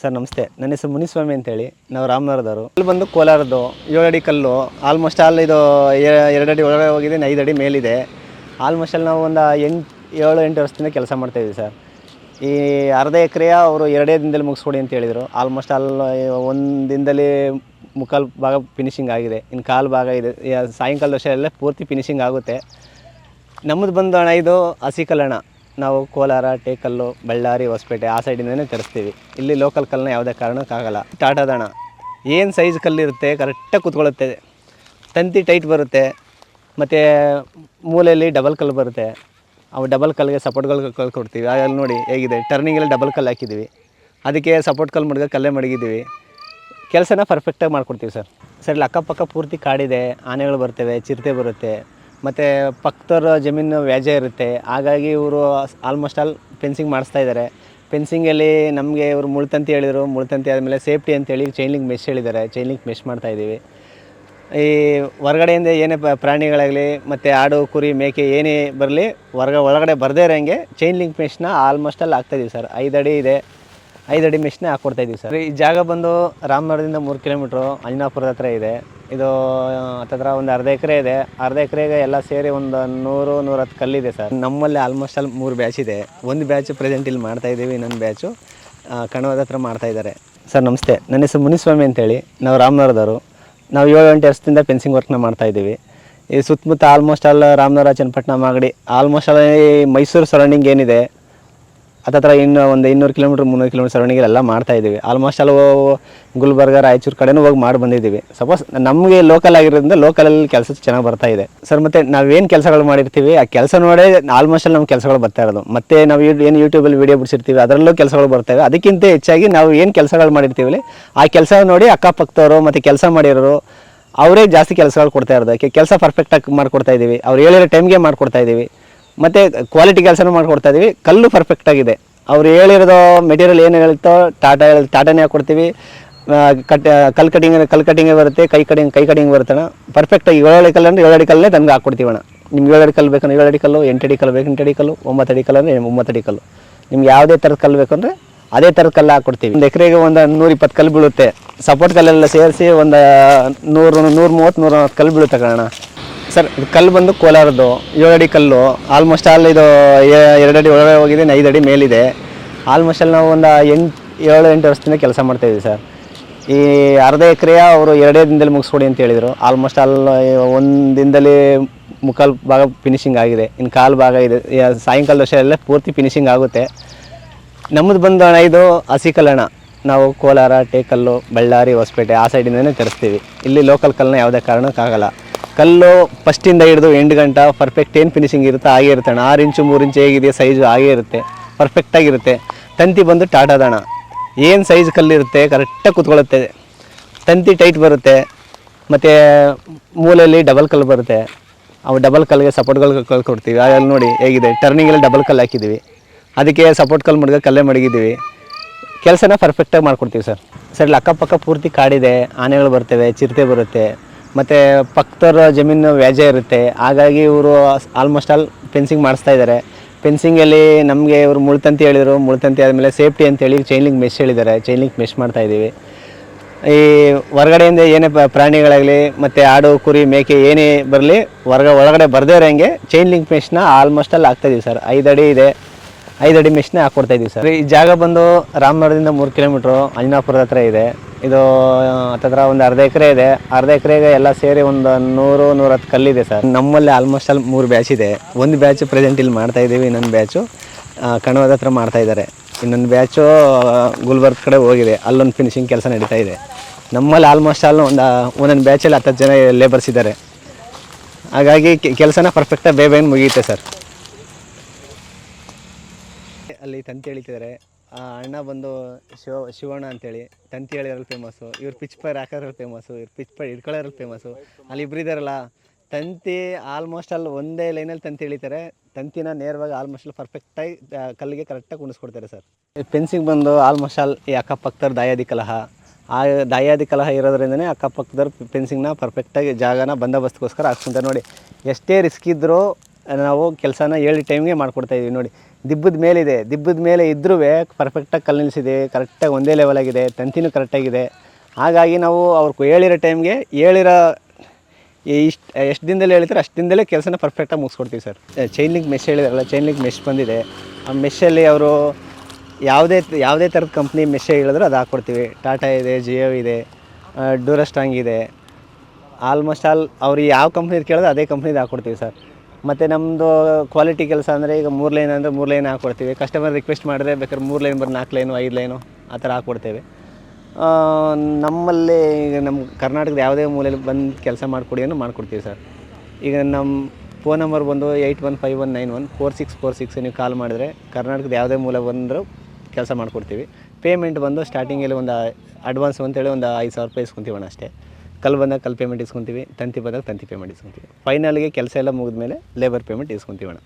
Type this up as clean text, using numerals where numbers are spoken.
Sir ನಮಸ್ತೆ. ನನ್ನ ಹೆಸರು ಮುನಿಸ್ವಾಮಿ ಅಂತೇಳಿ. ನಾವು ರಾಮನಗರದವರು. ಇಲ್ಲಿ ಬಂದು ಕೋಲಾರದ್ದು 7 ಅಡಿ ಕಲ್ಲು. ಆಲ್ಮೋಸ್ಟ್ ಆಲ್ ಇದು 2 ಅಡಿ ಒಳಗಡೆ ಹೋಗಿದೆ, 5 ಅಡಿ ಮೇಲಿದೆ. ಆಲ್ಮೋಸ್ಟ್ ಆಲ್ ನಾವು ಒಂದು 7-8 ವರ್ಷದಿಂದ ಕೆಲಸ ಮಾಡ್ತಾಯಿದ್ದೀವಿ ಸರ್. ಈ ಅರ್ಧ ಎಕರೆ ಅವರು 2 ದಿನದಲ್ಲಿ ಮುಗಿಸ್ಕೊಡಿ ಅಂತ ಹೇಳಿದರು. ಆಲ್ಮೋಸ್ಟ್ ಆಲ್ ಒಂದು ದಿನದಲ್ಲಿ ಮುಕ್ಕಾಲು ಭಾಗ ಫಿನಿಷಿಂಗ್ ಆಗಿದೆ, ಇನ್ನು ಕಾಲು ಭಾಗ ಇದೆ. ಸಾಯಂಕಾಲದ ವರ್ಷ ಪೂರ್ತಿ ಫಿನಿಷಿಂಗ್ ಆಗುತ್ತೆ. ನಮ್ಮದು ಬಂದು ಹಣ ಇದು ಹಸಿ ಕಲ್ಲಣ್ಣ. ನಾವು ಕೋಲಾರ, ಟೇಕಲ್ಲು, ಬಳ್ಳಾರಿ, ಹೊಸಪೇಟೆ ಆ ಸೈಡಿಂದನೇ ತರಿಸ್ತೀವಿ. ಇಲ್ಲಿ ಲೋಕಲ್ ಕಲ್ಲನ್ನ ಯಾವುದೇ ಕಾರಣಕ್ಕಾಗಲ್ಲ. ಟಾಟಾದಣ ಏನು ಸೈಜ್ ಕಲ್ಲಿರುತ್ತೆ ಕರೆಕ್ಟಾಗಿ ಕೂತ್ಕೊಳ್ಳುತ್ತೆ, ತಂತಿ ಟೈಟ್ ಬರುತ್ತೆ. ಮತ್ತು ಮೂಲೆಯಲ್ಲಿ ಡಬಲ್ ಕಲ್ಲು ಬರುತ್ತೆ. ಅವು ಡಬಲ್ ಕಲ್ಲಿಗೆ ಸಪೋರ್ಟ್ಗಳು ಕೊಡ್ತೀವಿ. ಅಲ್ಲಿ ನೋಡಿ ಹೇಗಿದೆ, ಟರ್ನಿಂಗೆಲ್ಲ ಡಬಲ್ ಕಲ್ಲು ಹಾಕಿದ್ದೀವಿ. ಅದಕ್ಕೆ ಸಪೋರ್ಟ್ ಕಲ್ಲು ಕಲ್ಲೇ ಮಡಗಿದ್ದೀವಿ. ಕೆಲಸನ ಪರ್ಫೆಕ್ಟಾಗಿ ಮಾಡಿಕೊಡ್ತೀವಿ ಸರ್. ಇಲ್ಲಿ ಅಕ್ಕಪಕ್ಕ ಪೂರ್ತಿ ಕಾಡಿದೆ, ಆನೆಗಳು ಬರ್ತವೆ, ಚಿರತೆ ಬರುತ್ತೆ. ಮತ್ತು ಪಕ್ಕದವ್ರ ಜಮೀನು ವ್ಯಾಜ್ಯ ಇರುತ್ತೆ. ಹಾಗಾಗಿ ಇವರು ಆಲ್ಮೋಸ್ಟ್ ಆಲ್ ಫೆನ್ಸಿಂಗ್ ಮಾಡಿಸ್ತಾಯಿದ್ದಾರೆ. ಫೆನ್ಸಿಂಗಲ್ಲಿ ನಮಗೆ ಇವರು ಮುಳ್ತಂತಿ ಹೇಳಿದರು. ಮುಳ್ತಂತಿ ಆದಮೇಲೆ ಸೇಫ್ಟಿ ಅಂತೇಳಿ ಚೈನ್ ಲಿಂಕ್ ಮೆಶ್ ಹೇಳಿದ್ದಾರೆ. ಚೈನ್ ಲಿಂಕ್ ಮೆಶ್ ಮಾಡ್ತಾಯಿದ್ದೀವಿ. ಈ ಹೊರಗಡೆಯಿಂದ ಏನೇ ಪ್ರಾಣಿಗಳಾಗಲಿ ಮತ್ತು ಆಡು, ಕುರಿ, ಮೇಕೆ ಏನೇ ಬರಲಿ ಒಳಗಡೆ ಬರದೇ ಇರೋಂಗೆ ಚೈನ್ ಲಿಂಕ್ ಮೆಶ್ನ ಆಲ್ಮೋಸ್ಟ್ ಅಲ್ಲಿ ಹಾಕ್ತಾಯಿದ್ದೀವಿ ಸರ್. 5 ಅಡಿ ಇದೆ, 5 ಅಡಿ ಮೆಶ್ನ ಹಾಕ್ಕೊಡ್ತಾಯಿದ್ದೀವಿ ಸರ್. ಈ ಜಾಗ ಬಂದು ರಾಮನಗರದಿಂದ 3 ಕಿಲೋಮೀಟ್ರು ಅಂಜನಾಪುರದ ಹತ್ರ ಇದೆ. ಇದು ಹತ್ತಿರ ಒಂದು ಅರ್ಧ ಎಕರೆ ಇದೆ. ಅರ್ಧ ಎಕರೆಗೆ ಎಲ್ಲ ಸೇರಿ ಒಂದು 100-110 ಕಲ್ಲಿದೆ ಸರ್. ನಮ್ಮಲ್ಲಿ ಆಲ್ಮೋಸ್ಟ್ ಅಲ್ಲಿ 3 ಬ್ಯಾಚ್ ಇದೆ. ಒಂದು ಬ್ಯಾಚು ಪ್ರೆಸೆಂಟ್ ಇಲ್ಲಿ ಮಾಡ್ತಾಯಿದ್ದೀವಿ, ಇನ್ನೊಂದು ಬ್ಯಾಚು ಕಣವದ ಹತ್ರ ಮಾಡ್ತಾಯಿದ್ದಾರೆ. ಸರ್ ನಮಸ್ತೆ. ನನ್ನ ಹೆಸರು ಮುನಿಸ್ವಾಮಿ ಅಂತೇಳಿ. ನಾವು ರಾಮನಗರದವರು. ನಾವು 7-8 ವರ್ಷದಿಂದ ಫೆನ್ಸಿಂಗ್ ವರ್ಕ್ನ ಮಾಡ್ತಾಯಿದ್ದೀವಿ. ಈ ಸುತ್ತಮುತ್ತ almost all Ramanagara, Channapatna, Magadi, almost all ಈ ಮೈಸೂರು ಸರೌಂಡಿಂಗ್ ಏನಿದೆ ಹತ್ತಿರ ಇನ್ನು ಒಂದು 200 ಕಿಲೋಮೀಟ್ರ್ 300 ಕಿಲೋಮೀಟ್ರ್ ಸರೌಂಡಿಂಗೆಲ್ಲ ಮಾಡ್ತಾಯಿದ್ದೀವಿ. ಆಲ್ಮೋಸ್ಟ್ ಆಲ್ ಗುಲ್ಬರ್ಗ, ರಾಯಚೂರು ಕಡೆನೂ ಹೋಗಿ ಮಾಡಿ ಬಂದಿದ್ದೀವಿ. ಸಪೋಸ್ ನಮಗೆ ಲೋಕಲ್ ಆಗಿರೋದ್ರಿಂದ ಲೋಕಲಲ್ಲಿ ಕೆಲಸ ಚೆನ್ನಾಗಿ ಬರ್ತಾಯಿದೆ ಸರ್. ಮತ್ತು ನಾವೇನು ಕೆಲಸಗಳು ಮಾಡಿರ್ತೀವಿ ಆ ಕೆಲಸ ನೋಡೇ ಆಲ್ಮೋಸ್ಟ್ ಆಲ್ ನಮ್ಮ ಕೆಲಸಗಳು ಬರ್ತಾ ಇರೋದು. ಮತ್ತು ನಾವು ಏನು ಯೂಟ್ಯೂಬಲ್ಲಿ ವೀಡಿಯೋ ಬಿಡಿಸಿರ್ತೀವಿ ಅದರಲ್ಲೂ ಕೆಲಸಗಳು ಬರ್ತವೆ. ಅದಕ್ಕಿಂತ ಹೆಚ್ಚಾಗಿ ನಾವು ಏನು ಕೆಲಸಗಳು ಮಾಡಿರ್ತೀವಿ ಆ ಕೆಲಸ ನೋಡಿ ಅಕ್ಕಪಕ್ಕದವರು ಮತ್ತು ಕೆಲಸ ಮಾಡಿರೋರು ಅವರೇ ಜಾಸ್ತಿ ಕೆಲಸಗಳು ಕೊಡ್ತಾ ಇರೋದು. ಕೆಲಸ ಪರ್ಫೆಕ್ಟಾಗಿ ಮಾಡಿಕೊಡ್ತಾಯಿದ್ದೀವಿ. ಅವ್ರು ಹೇಳಿರೋ ಟೈಮ್ಗೆ ಮಾಡಿಕೊಡ್ತಾಯಿದ್ದೀವಿ. ಮತ್ತು ಕ್ವಾಲಿಟಿ ಕೆಲಸನೂ ಮಾಡಿಕೊಡ್ತಾಯಿದ್ದೀವಿ. ಕಲ್ಲು ಪರ್ಫೆಕ್ಟಾಗಿದೆ. ಅವ್ರು ಹೇಳಿರೋದು ಮೆಟೀರಿಯಲ್ ಏನು ಹೇಳ್ತೋ ಟಾಟಾನೇ ಹಾಕ್ಕೊಡ್ತೀವಿ. ಕಲ್ಲು ಕಟಿಂಗೇ ಬರುತ್ತೆ, ಕೈ ಕಟಿಂಗ್ ಬರುತ್ತಣ್ಣ. ಪರ್ಫೆಕ್ಟಾಗಿ 7 ಅಡಿ ಕಲ್ಲು ಅಂದರೆ 7 ಅಡಿ ಕಲ್ಲೇ ತಂದು ಹಾಕ್ಕೊಡ್ತೀವಣ್ಣ. ನಿಮ್ಗೆ 7 ಅಡಿ ಕಲ್ಲು ಬೇಕಂದ್ರೆ 7 ಅಡಿ ಕಲ್ಲು, 8 ಅಡಿ ಕಲ್ಲು ಬೇಕು 8 ಅಡಿ ಕಲ್ಲು, 9 ಅಡಿ ಕಲ್ಲು ಅಂದರೆ 9 ಅಡಿ ಕಲ್ಲು. ನಿಮ್ಗೆ ಯಾವುದೇ ಥರದ ಕಲ್ಲು ಬೇಕಂದರೆ ಅದೇ ಥರದ ಕಲ್ಲು ಹಾಕ್ಕೊಡ್ತೀವಿ. ಒಂದು ಎಕರೆಗೆ ಒಂದು 120 ಕಲ್ಲು ಬೀಳುತ್ತೆ. ಸಪೋರ್ಟ್ ಕಲ್ಲೆಲ್ಲ ಸೇರಿಸಿ ಒಂದು 130-140 ಕಲ್ಲು ಬೀಳುತ್ತೆ ಕಣ ಸರ್. ಇದು ಕಲ್ಲು ಬಂದು ಕೋಲಾರದ್ದು 7 ಅಡಿ ಕಲ್ಲು. ಆಲ್ಮೋಸ್ಟ್ ಆಲ್ ಇದು 2 ಅಡಿ ಒಳಗಡೆ ಹೋಗಿದೆ, 5 ಅಡಿ ಮೇಲಿದೆ. ಆಲ್ಮೋಸ್ಟ್ ಆಲ್ ನಾವು ಒಂದು 7-8 ವರ್ಷದಿಂದ ಕೆಲಸ ಮಾಡ್ತಾಯಿದ್ದೀವಿ ಸರ್. ಈ ಅರ್ಧ ಎಕರೆ ಅವರು 2 ದಿನದಲ್ಲಿ ಮುಗಿಸ್ಕೊಡಿ ಅಂತ ಹೇಳಿದರು. ಆಲ್ಮೋಸ್ಟ್ ಆಲ್ ಒಂದು ದಿನದಲ್ಲಿ ಮುಕ್ಕಾಲು ಭಾಗ ಫಿನಿಷಿಂಗ್ ಆಗಿದೆ, ಇನ್ನು ಕಾಲು ಭಾಗ ಇದೆ. ಸಾಯಂಕಾಲದ ವರ್ಷ ಪೂರ್ತಿ ಫಿನಿಷಿಂಗ್ ಆಗುತ್ತೆ. ನಮ್ಮದು ಬಂದು ಹಣ ಇದು ಹಸಿ ಕಲ್ಲಣ್ಣ. ನಾವು ಕೋಲಾರ, ಟೇಕಲ್ಲು, ಬಳ್ಳಾರಿ, ಹೊಸಪೇಟೆ ಆ ಸೈಡಿಂದನೇ ತರಿಸ್ತೀವಿ. ಇಲ್ಲಿ ಲೋಕಲ್ ಕಲ್ಲನ್ನ ಯಾವುದೇ ಕಾರಣಕ್ಕಾಗಲ್ಲ. ಕಲ್ಲು ಫಸ್ಟಿಂದ ಹಿಡಿದು ಎಂಡ್ ಗಂಟ ಪರ್ಫೆಕ್ಟ್ ಏನು ಫಿನಿಷಿಂಗ್ ಇರುತ್ತೆ ಹಾಗೇ ಇರುತ್ತೆ ಅಣ್ಣ. 6 ಇಂಚು 3 ಇಂಚು ಹೇಗಿದೆಯಾ ಸೈಜು ಹಾಗೇ ಇರುತ್ತೆ, ಪರ್ಫೆಕ್ಟಾಗಿರುತ್ತೆ. ತಂತಿ ಬಂದು ಟಾಟಾದಣ. ಏನು ಸೈಜ್ ಕಲ್ಲಿರುತ್ತೆ ಕರೆಕ್ಟಾಗಿ ಕೂತ್ಕೊಳ್ಳುತ್ತೆ, ತಂತಿ ಟೈಟ್ ಬರುತ್ತೆ. ಮತ್ತು ಮೂಲೆಯಲ್ಲಿ ಡಬಲ್ ಕಲ್ಲು ಬರುತ್ತೆ. ಅವು ಡಬಲ್ ಕಲ್ಲಿಗೆ ಸಪೋರ್ಟ್ಗಳು ಕೊಡ್ತೀವಿ. ಅಲ್ಲಿ ನೋಡಿ ಹೇಗಿದೆ, ಟರ್ನಿಂಗೆಲ್ಲ ಡಬಲ್ ಕಲ್ಲು ಹಾಕಿದ್ದೀವಿ. ಅದಕ್ಕೆ ಸಪೋರ್ಟ್ ಕಲ್ಲು ಕಲ್ಲೇ ಮಡಗಿದ್ದೀವಿ. ಕೆಲಸನ ಪರ್ಫೆಕ್ಟಾಗಿ ಮಾಡಿಕೊಡ್ತೀವಿ ಸರ್. ಇಲ್ಲಿ ಅಕ್ಕಪಕ್ಕ ಪೂರ್ತಿ ಕಾಡಿದೆ, ಆನೆಗಳು ಬರ್ತವೆ, ಚಿರತೆ ಬರುತ್ತೆ. ಮತ್ತು ಪಕ್ಕದವ್ರ ಜಮೀನು ವ್ಯಾಜ್ಯ ಇರುತ್ತೆ. ಹಾಗಾಗಿ ಇವರು ಆಲ್ಮೋಸ್ಟ್ ಆಲ್ ಫೆನ್ಸಿಂಗ್ ಮಾಡಿಸ್ತಾಯಿದ್ದಾರೆ. ಫೆನ್ಸಿಂಗಲ್ಲಿ ನಮಗೆ ಇವರು ಮುಳ್ತಂತಿ ಹೇಳಿದರು. ಮುಳ್ತಂತಿ ಆದಮೇಲೆ ಸೇಫ್ಟಿ ಅಂತೇಳಿ ಚೈನ್ ಲಿಂಕ್ ಮೆಶ್ ಹೇಳಿದ್ದಾರೆ. ಚೈನ್ ಲಿಂಕ್ ಮೆಶ್ ಮಾಡ್ತಾಯಿದ್ದೀವಿ. ಈ ಹೊರಗಡೆಯಿಂದ ಏನೇ ಪ್ರಾಣಿಗಳಾಗಲಿ ಮತ್ತು ಆಡು, ಕುರಿ, ಮೇಕೆ ಏನೇ ಬರಲಿ ಒಳಗಡೆ ಬರದೇ ಇರೋಂಗೆ ಚೈನ್ ಲಿಂಕ್ ಮೆಶ್ನ ಆಲ್ಮೋಸ್ಟ್ ಅಲ್ಲಿ ಹಾಕ್ತಾಯಿದ್ದೀವಿ ಸರ್. 5 ಅಡಿ ಇದೆ, 5 ಅಡಿ ಮೆಶ್ನೇ ಹಾಕ್ಕೊಡ್ತಾಯಿದ್ದೀವಿ ಸರ್. ಈ ಜಾಗ ಬಂದು ರಾಮನಗರದಿಂದ 3 ಕಿಲೋಮೀಟ್ರು ಅಂಜನಾಪುರದ ಹತ್ರ ಇದೆ. ಇದು ಹತ್ತಿರ ಒಂದು ಅರ್ಧ ಎಕರೆ ಇದೆ. ಅರ್ಧ ಎಕರೆಗೆ ಎಲ್ಲ ಸೇರಿ ಒಂದು 100-110 ಕಲ್ಲಿದೆ ಸರ್. ನಮ್ಮಲ್ಲಿ ಆಲ್ಮೋಸ್ಟ್ ಅಲ್ಲಿ 3 ಬ್ಯಾಚ್ ಇದೆ. ಒಂದು ಬ್ಯಾಚು ಪ್ರೆಸೆಂಟ್ ಇಲ್ಲಿ ಮಾಡ್ತಾಯಿದ್ದೀವಿ, ಇನ್ನೊಂದು ಬ್ಯಾಚು ಕಣವದ ಹತ್ರ ಮಾಡ್ತಾಯಿದ್ದಾರೆ. ಇನ್ನೊಂದು ಬ್ಯಾಚು ಗುಲ್ಬರ್ಗ ಕಡೆ ಹೋಗಿದೆ, ಅಲ್ಲೊಂದು ಫಿನಿಷಿಂಗ್ ಕೆಲಸ ನಡೀತಾ ಇದೆ. ನಮ್ಮಲ್ಲಿ ಆಲ್ಮೋಸ್ಟ್ ಆಲ್ ಒಂದೊಂದು ಬ್ಯಾಚಲ್ಲಿ 10 ಜನ ಲೇಬರ್ಸ್ ಇದ್ದಾರೆ. ಹಾಗಾಗಿ ಕೆಲಸನ ಪರ್ಫೆಕ್ಟಾಗಿ ಬೇಗ ಮುಗಿಯುತ್ತೆ ಸರ್. ಅಲ್ಲಿ ತಂತಿ ಎಳಿತಿದ್ದಾರೆ. ಅಣ್ಣ ಬಂದು ಶಿವಣ್ಣ ಅಂತೇಳಿ ತಂತಿ ಎಳೆಯೋರಲ್ಲಿ ಫೇಮಸ್ಸು. ಇವ್ರು ಪಿಚ್ ಪೈರ್ ಹಾಕೋದ್ರಲ್ಲಿ ಫೇಮಸ್ಸು, ಇವ್ರು ಪಿಚ್ ಪೈರ್ ಹಿಡ್ಕೊಳ್ಳೋದ್ರಲ್ಲಿ ಫೇಮಸ್ಸು. ಅಲ್ಲಿ ಇಬ್ಬರು ಇದ್ದಾರಲ್ಲ, ತಂತಿ ಆಲ್ಮೋಸ್ಟ್ ಅಲ್ಲಿ ಒಂದೇ ಲೈನಲ್ಲಿ ತಂತಿ ಎಳಿತಾರೆ. ತಂತಿನ ನೇರವಾಗಿ ಆಲ್ಮೋಸ್ಟ್ ಅಲ್ಲಿ ಪರ್ಫೆಕ್ಟಾಗಿ ಕಲ್ಲಿಗೆ ಕರೆಕ್ಟಾಗಿ ಕುಣಿಸ್ಕೊಡ್ತಾರೆ ಸರ್. ಫೆನ್ಸಿಂಗ್ ಬಂದು ಆಲ್ಮೋಸ್ಟ್ ಆಲ್ ಈ ಅಕ್ಕಪಕ್ಕದವ್ರು ದಾಯಾದಿ ಕಲಹ, ಆ ದಾಯಾದಿ ಕಲಹ ಇರೋದ್ರಿಂದನೇ ಅಕ್ಕಪಕ್ಕದವ್ರು ಫೆನ್ಸಿಂಗ್ನ ಪರ್ಫೆಕ್ಟಾಗಿ ಜಾಗನ ಬಂದೋಬಸ್ತ್ಗೋಸ್ಕರ ಹಾಕ್ಸ್ಕೊಂತಾರೆ. ನೋಡಿ ಎಷ್ಟೇ ರಿಸ್ಕ್ ಇದ್ದರೂ ನಾವು ಕೆಲಸನ ಹೇಳಿ ಟೈಮ್ಗೆ ಮಾಡಿಕೊಡ್ತಾಯಿದ್ದೀವಿ. ನೋಡಿ, ದಿಬ್ಬದ ಮೇಲಿದೆ, ದಿಬ್ಬದ ಮೇಲೆ ಇದ್ದರೂ ಪರ್ಫೆಕ್ಟಾಗಿ ಕಲ್ಲು ನಿಲ್ಲಿಸಿದೆ, ಕರೆಕ್ಟಾಗಿ ಒಂದೇ ಲೆವೆಲಾಗಿದೆ, ತಂತಿನೂ ಕರೆಕ್ಟಾಗಿದೆ. ಹಾಗಾಗಿ ನಾವು ಅವ್ರು ಹೇಳಿರೋ ಟೈಮ್ಗೆ ಹೇಳಿರೋ ಎಷ್ಟು ದಿನದಲ್ಲಿ ಹೇಳ್ತಾರೆ ಅಷ್ಟು ದಿನದಲ್ಲೇ ಕೆಲಸನ ಪರ್ಫೆಕ್ಟಾಗಿ ಮುಗಿಸ್ಕೊಡ್ತೀವಿ ಸರ್. ಚೈನ್ ಲಿಂಕ್ ಮೆಶ್ ಹೇಳಿದಾರಲ್ಲ, ಚೈನ್ ಲಿಂಕ್ ಮೆಶ್ ಬಂದಿದೆ. ಆ ಮೆಶ್ಶಲ್ಲಿ ಅವರು ಯಾವುದೇ ಥರದ ಕಂಪ್ನಿ ಮೆಶ್ ಹೇಳಿದ್ರು ಅದು ಹಾಕ್ಕೊಡ್ತೀವಿ. ಟಾಟಾ ಇದೆ, ಜಿಯೋ ಇದೆ, ಡ್ಯೂರಾಸ್ಟ್ರಾಂಗ್ ಇದೆ. ಆಲ್ಮೋಸ್ಟ್ ಆಲ್ ಅವ್ರು ಯಾವ ಕಂಪ್ನಿದು ಕೇಳಿದ್ರೆ ಅದೇ ಕಂಪ್ನಿದು ಹಾಕ್ಕೊಡ್ತೀವಿ ಸರ್. ಮತ್ತು ನಮ್ಮದು ಕ್ವಾಲಿಟಿ ಕೆಲಸ ಅಂದರೆ ಈಗ 3 ಲೈನ್ ಅಂದರೆ 3 ಲೈನ್ ಹಾಕ್ಕೊಡ್ತೀವಿ. ಕಸ್ಟಮರ್ ರಿಕ್ವೆಸ್ಟ್ ಮಾಡಿದ್ರೆ ಬೇಕಾದ್ರೆ 3 ಲೈನ್ 4 ಲೈನು 5 ಲೈನು ಆ ಥರ ಹಾಕ್ಕೊಡ್ತೇವೆ. ನಮ್ಮಲ್ಲಿ ಈಗ ನಮ್ಮ ಕರ್ನಾಟಕದ ಯಾವುದೇ ಮೂಲೆಯಲ್ಲಿ ಬಂದು ಕೆಲಸ ಮಾಡಿಕೊಡಿ ಅನ್ನೋ ಮಾಡಿಕೊಡ್ತೀವಿ ಸರ್. ಈಗ ನಮ್ಮ ಫೋನ್ ನಂಬರ್ ಬಂದು 8151914646 ನೀವು ಕಾಲ್ ಮಾಡಿದ್ರೆ ಕರ್ನಾಟಕದ ಯಾವುದೇ ಮೂಲೆ ಬಂದರೂ ಕೆಲಸ ಮಾಡಿಕೊಡ್ತೀವಿ. ಪೇಮೆಂಟ್ ಬಂದು ಸ್ಟಾರ್ಟಿಂಗಲ್ಲಿ ಒಂದು ಅಡ್ವಾನ್ಸ್ ಅಂತೇಳಿ ಒಂದು 5,000 ರೂಪಾಯಿ ಇಸ್ಕೊತೀವಣ್ಣ ಅಷ್ಟೇ. ಕಲ್ಲು ಬಂದಾಗ ಕಲ್ಲು ಪೇಮೆಂಟ್ ಇಸ್ಕೊತೀವಿ, ತಂತಿ ಬಂದಾಗ ತಂತಿ ಪೇಮೆಂಟ್ ಇಸ್ಕೊತೀವಿ. ಫೈನಲ್ಗೆ ಕೆಲಸ ಎಲ್ಲ ಮುಗಿದ್ಮೇಲೆ ಲೇಬರ್ ಪೇಮೆಂಟ್ ಇಸ್ಕೊತೀವಣ್ಣ.